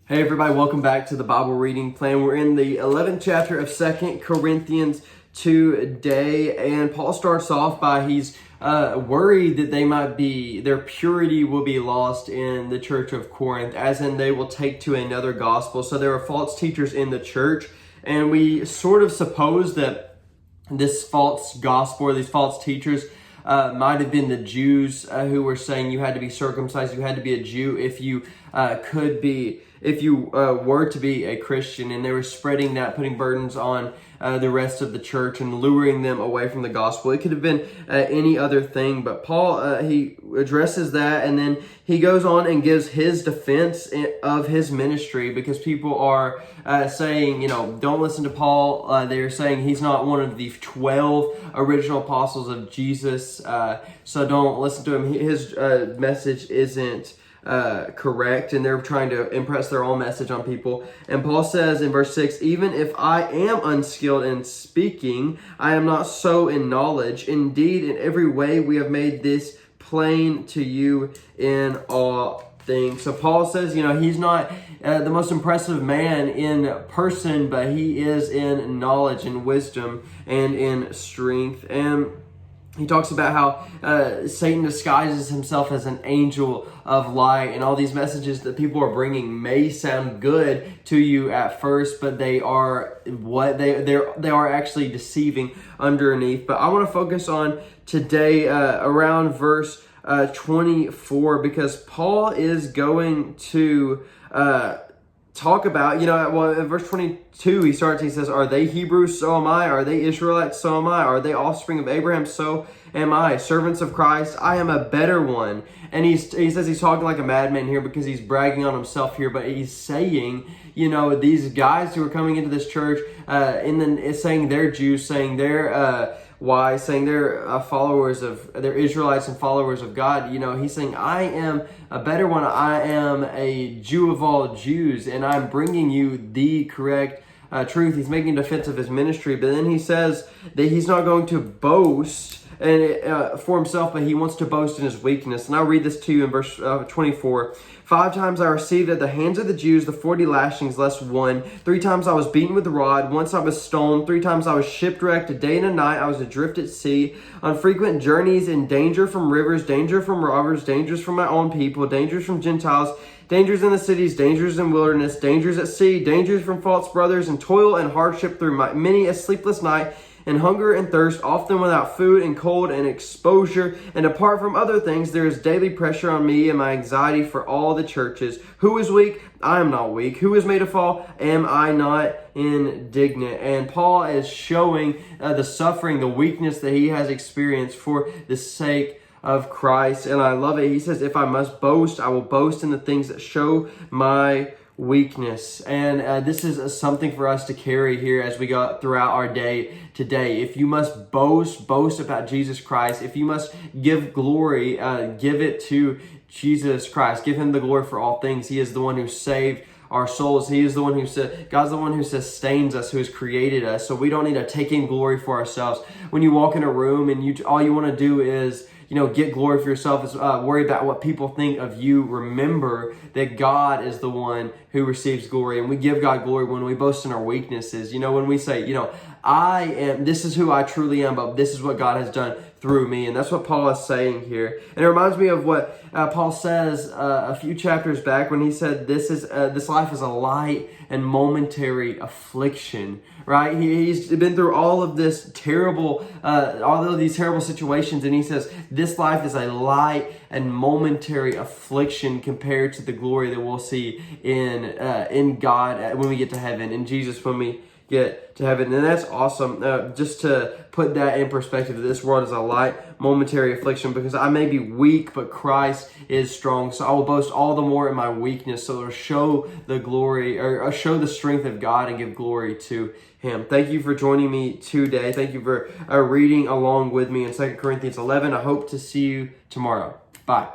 Hey everybody, welcome back to the Bible reading plan. We're in the 11th chapter of 2 Corinthians today, and Paul starts off by he's worried that their purity will be lost in the church of Corinth, as in they will take to another gospel. So there are false teachers in the church, and we sort of suppose that this false gospel or these false teachers might have been the Jews who were saying you had to be circumcised, you had to be a Jew if you were to be a Christian, and they were spreading that, putting burdens on the rest of the church and luring them away from the gospel. It could have been any other thing, but Paul, he addresses that, and then he goes on and gives his defense of his ministry, because people are saying, don't listen to Paul. They're saying he's not one of the 12 original apostles of Jesus, so don't listen to him. His message isn't correct, and they're trying to impress their own message on people. And Paul says in verse 6, even if I am unskilled in speaking, I am not so in knowledge. Indeed, in every way we have made this plain to you in all things. So Paul says, he's not the most impressive man in person, but he is in knowledge and wisdom and in strength. And he talks about how Satan disguises himself as an angel of light, and all these messages that people are bringing may sound good to you at first, but they are they are actually deceiving underneath. But I want to focus on today around verse 24, because Paul is going to talk about, in verse 22, he says, are they Hebrews? So am I. Are they Israelites? So am I. Are they offspring of Abraham? So am I. Servants of Christ? I am a better one. And he says he's talking like a madman here because he's bragging on himself here, but he's saying, these guys who are coming into this church, and then saying they're Jews, saying they're wise, saying they're they're Israelites and followers of God. He's saying, I am a better one. I am a Jew of all Jews, and I'm bringing you the correct truth. He's making defense of his ministry, but then he says that he's not going to boast for himself, but he wants to boast in his weakness. And I'll read this to you in verse 24. 5 times I received at the hands of the Jews the 40 lashings less one. 3 times I was beaten with a rod. Once I was stoned. 3 times I was shipwrecked. A day and a night I was adrift at sea, on frequent journeys, in danger from rivers, danger from robbers, dangers from my own people, dangers from Gentiles, dangers in the cities, dangers in wilderness, dangers at sea, dangers from false brothers, and toil and hardship through many a sleepless night, and hunger and thirst, often without food, and cold and exposure. And apart from other things, there is daily pressure on me and my anxiety for all the churches. Who is weak? I am not weak. Who is made to fall? Am I not indignant? And Paul is showing the suffering, the weakness that he has experienced for the sake of Christ. And I love it. He says, if I must boast, I will boast in the things that show my weakness. And this is something for us to carry here as we go throughout our day today. If you must boast about Jesus Christ. If you must give glory, give it to Jesus Christ. Give him the glory for all things. He is the one who saved our souls. He is the one God's the one who sustains us, who has created us. So we don't need to take in glory for ourselves. When you walk in a room and all you want to do is get glory for yourself, is worry about what people think of you. Remember that God is the one who receives glory, and we give God glory when we boast in our weaknesses. When we say, this is who I truly am, but this is what God has done through me. And that's what Paul is saying here. And it reminds me of what Paul says a few chapters back when he said this life is a light and momentary affliction, right? He's been through all of these terrible situations, and he says this life is a light and momentary affliction compared to the glory that we'll see in God when we get to heaven, in Jesus when we get to heaven. And that's awesome. Just to put that in perspective, this world is a light momentary affliction, because I may be weak, but Christ is strong. So I will boast all the more in my weakness, so it'll show the glory, or show the strength of God and give glory to him. Thank you for joining me today. Thank you for reading along with me in 2 Corinthians 11. I hope to see you tomorrow. Bye.